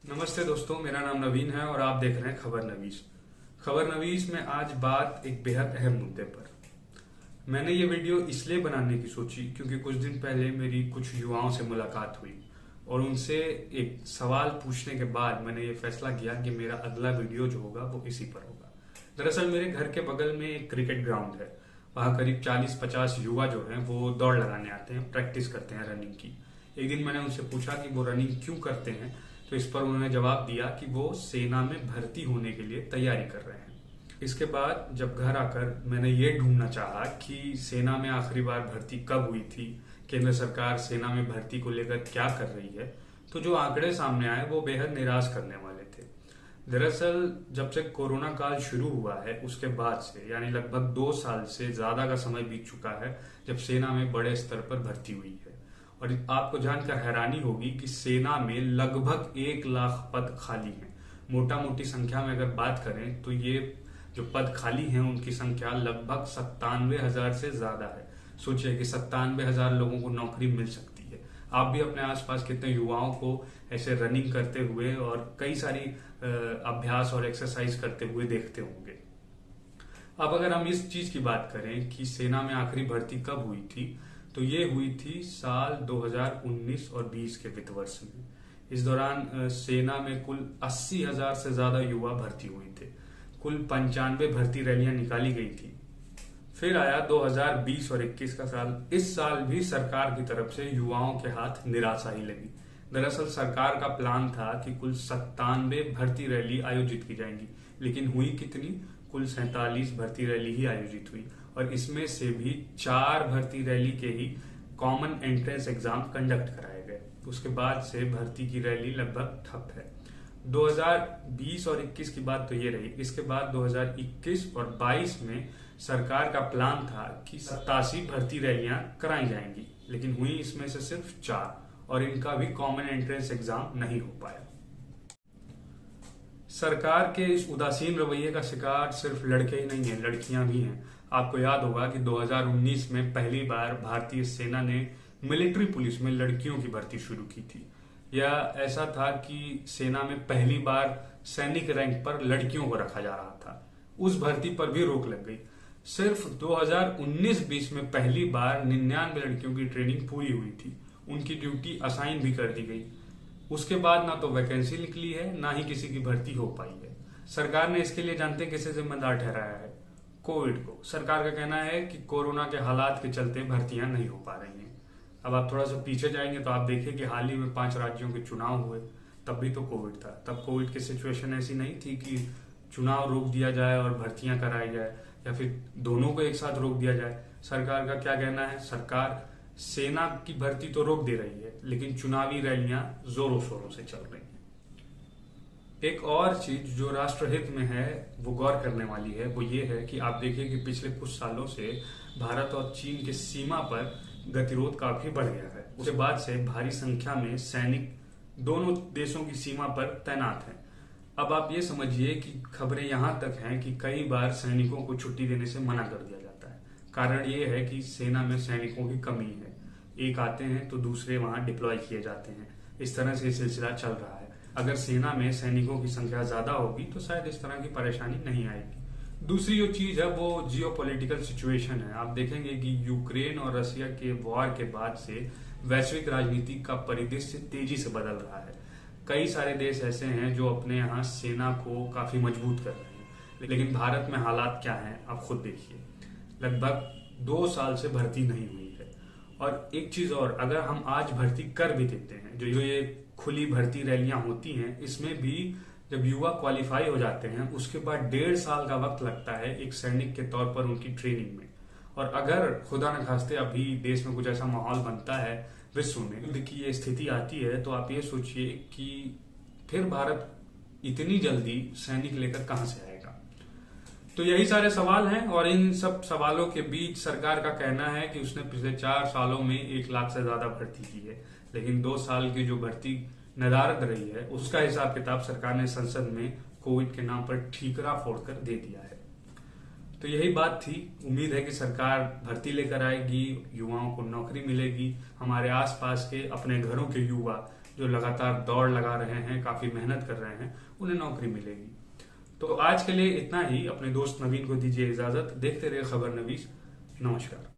नमस्ते दोस्तों, मेरा नाम नवीन है और आप देख रहे हैं खबर नवीस। खबर नवीस में आज बात एक बेहद अहम मुद्दे पर। मैंने ये वीडियो इसलिए बनाने की सोची क्योंकि कुछ दिन पहले मेरी कुछ युवाओं से मुलाकात हुई और उनसे एक सवाल पूछने के बाद मैंने ये फैसला किया कि मेरा अगला वीडियो जो होगा वो इसी पर होगा। दरअसल मेरे घर के बगल में एक क्रिकेट ग्राउंड है। वहाँ करीब 40-50 युवा जो हैं वो दौड़ लगाने आते हैं, प्रैक्टिस करते हैं रनिंग की। एक दिन मैंने उनसे पूछा कि वो रनिंग क्यों करते हैं, तो इस पर उन्होंने जवाब दिया कि वो सेना में भर्ती होने के लिए तैयारी कर रहे हैं। इसके बाद जब घर आकर मैंने ये ढूंढना चाहा कि सेना में आखिरी बार भर्ती कब हुई थी, केंद्र सरकार सेना में भर्ती को लेकर क्या कर रही है, तो जो आंकड़े सामने आए वो बेहद निराश करने वाले थे। दरअसल जब से कोरोना काल शुरू हुआ है उसके बाद से, यानी लगभग 2 साल से ज्यादा का समय बीत चुका है जब सेना में बड़े स्तर पर भर्ती हुई है। और आपको जानकर हैरानी होगी कि सेना में लगभग 1 लाख पद खाली हैं। मोटा मोटी संख्या में अगर बात करें तो ये जो पद खाली हैं उनकी संख्या लगभग 97,000 से ज्यादा है। सोचिए कि 97,000 लोगों को नौकरी मिल सकती है। आप भी अपने आसपास कितने युवाओं को ऐसे रनिंग करते हुए और कई सारी अभ्यास और एक्सरसाइज करते हुए देखते होंगे। अब अगर हम इस चीज की बात करें कि सेना में आखिरी भर्ती कब हुई थी, तो ये हुई थी साल 2019 और 20 के वित्त वर्ष में। इस दौरान सेना में कुल 80,000 से ज्यादा युवा भर्ती हुए थे। कुल 95 भर्ती रैलियां निकाली गई थी। फिर आया 2020 और 21 का साल। इस साल भी सरकार की तरफ से युवाओं के हाथ निराशा ही लगी। दरअसल सरकार का प्लान था कि कुल 97 भर्ती रैली आयोजित की जाएंगी, लेकिन हुई कितनी? कुल 47 भर्ती रैली ही आयोजित हुई और इसमें से भी 4 भर्ती रैली के ही कॉमन एंट्रेंस एग्जाम कंडक्ट कराए गए। उसके बाद से भर्ती की रैली लगभग ठप है। 2020 और 21 की बात तो ये रही। इसके बाद 2021 और 22 में सरकार का प्लान था कि 87 भर्ती रैलियां कराई जाएंगी, लेकिन हुई इसमें से सिर्फ 4 और इनका भी कॉमन एंट्रेंस एग्जाम नहीं हो पाया। सरकार के इस उदासीन रवैये का शिकार सिर्फ लड़के ही नहीं हैं, लड़कियां भी हैं। आपको याद होगा कि 2019 में पहली बार भारतीय सेना ने मिलिट्री पुलिस में लड़कियों की भर्ती शुरू की थी। यह ऐसा था कि सेना में पहली बार सैनिक रैंक पर लड़कियों को रखा जा रहा था। उस भर्ती पर भी रोक लग गई। सिर्फ 2019-20 में पहली बार 99 लड़कियों की ट्रेनिंग पूरी हुई थी। उनकी ड्यूटी असाइन भी कर दी गई। उसके बाद ना तो वैकेंसी निकली है, ना ही किसी की भर्ती हो पाई है। सरकार ने इसके लिए जानते किसे जिम्मेदार ठहराया है? कोविड को। सरकार का कहना है कि कोरोना के हालात के चलते भर्तियां नहीं हो पा रही हैं। अब आप थोड़ा सा पीछे जाएंगे तो आप देखिए कि हाल ही में 5 राज्यों के चुनाव हुए, तब भी तो कोविड था। तब कोविड की सिचुएशन ऐसी नहीं थी कि चुनाव रोक दिया जाए और भर्तियां कराई जाए, या फिर दोनों को एक साथ रोक दिया जाए। सरकार का क्या कहना है? सरकार सेना की भर्ती तो रोक दे रही है, लेकिन चुनावी रैलियां जोरों शोरों से चल रही हैं। एक और चीज जो राष्ट्रहित में है वो गौर करने वाली है, वो ये है कि आप देखिए कि पिछले कुछ सालों से भारत और चीन के सीमा पर गतिरोध काफी बढ़ गया है। उसके बाद से भारी संख्या में सैनिक दोनों देशों की सीमा पर तैनात हैं। अब आप ये समझिए कि खबरें यहां तक हैं कि कई बार सैनिकों को छुट्टी देने से मना कर दिया जाता है। कारण ये है कि सेना में सैनिकों की कमी है। एक आते हैं तो दूसरे वहां डिप्लॉय किए जाते हैं। इस तरह से सिलसिला चल रहा है। अगर सेना में सैनिकों की संख्या ज्यादा होगी तो शायद इस तरह की परेशानी नहीं आएगी। दूसरी जो चीज है वो जियोपॉलिटिकल सिचुएशन है। आप देखेंगे कि यूक्रेन और रशिया के वॉर के बाद से वैश्विक राजनीति का परिदृश्य तेजी से बदल रहा है। कई सारे देश ऐसे हैं जो अपने यहाँ सेना को काफी मजबूत कर रहे हैं, लेकिन भारत में हालात क्या हैं आप खुद देखिए। लगभग 2 साल से भर्ती नहीं हुई है। और एक चीज और, अगर हम आज भर्ती कर भी देते हैं, जो ये खुली भर्ती रैलियां होती हैं, इसमें भी जब युवा क्वालिफाई हो जाते हैं उसके बाद 1.5 साल का वक्त लगता है एक सैनिक के तौर पर उनकी ट्रेनिंग में। और अगर खुदा न खास्ते अभी देश में कुछ ऐसा माहौल बनता है, विश्व में युद्ध की ये स्थिति आती है, तो आप ये सोचिए कि फिर भारत इतनी जल्दी सैनिक लेकर कहां से आएगा। तो यही सारे सवाल हैं और इन सब सवालों के बीच सरकार का कहना है कि उसने पिछले 4 सालों में 1 लाख से ज्यादा भर्ती की है, लेकिन 2 साल की जो भर्ती नदारद रही है उसका हिसाब किताब सरकार ने संसद में कोविड के नाम पर ठीकरा फोड़कर दे दिया है। तो यही बात थी। उम्मीद है कि सरकार भर्ती लेकर आएगी, युवाओं को नौकरी मिलेगी, हमारे आसपास के अपने घरों के युवा जो लगातार दौड़ लगा रहे हैं, काफी मेहनत कर रहे हैं, उन्हें नौकरी मिलेगी। तो आज के लिए इतना ही। अपने दोस्त नवीन को दीजिए इजाजत। देखते रहिए खबर नवीस। नमस्कार।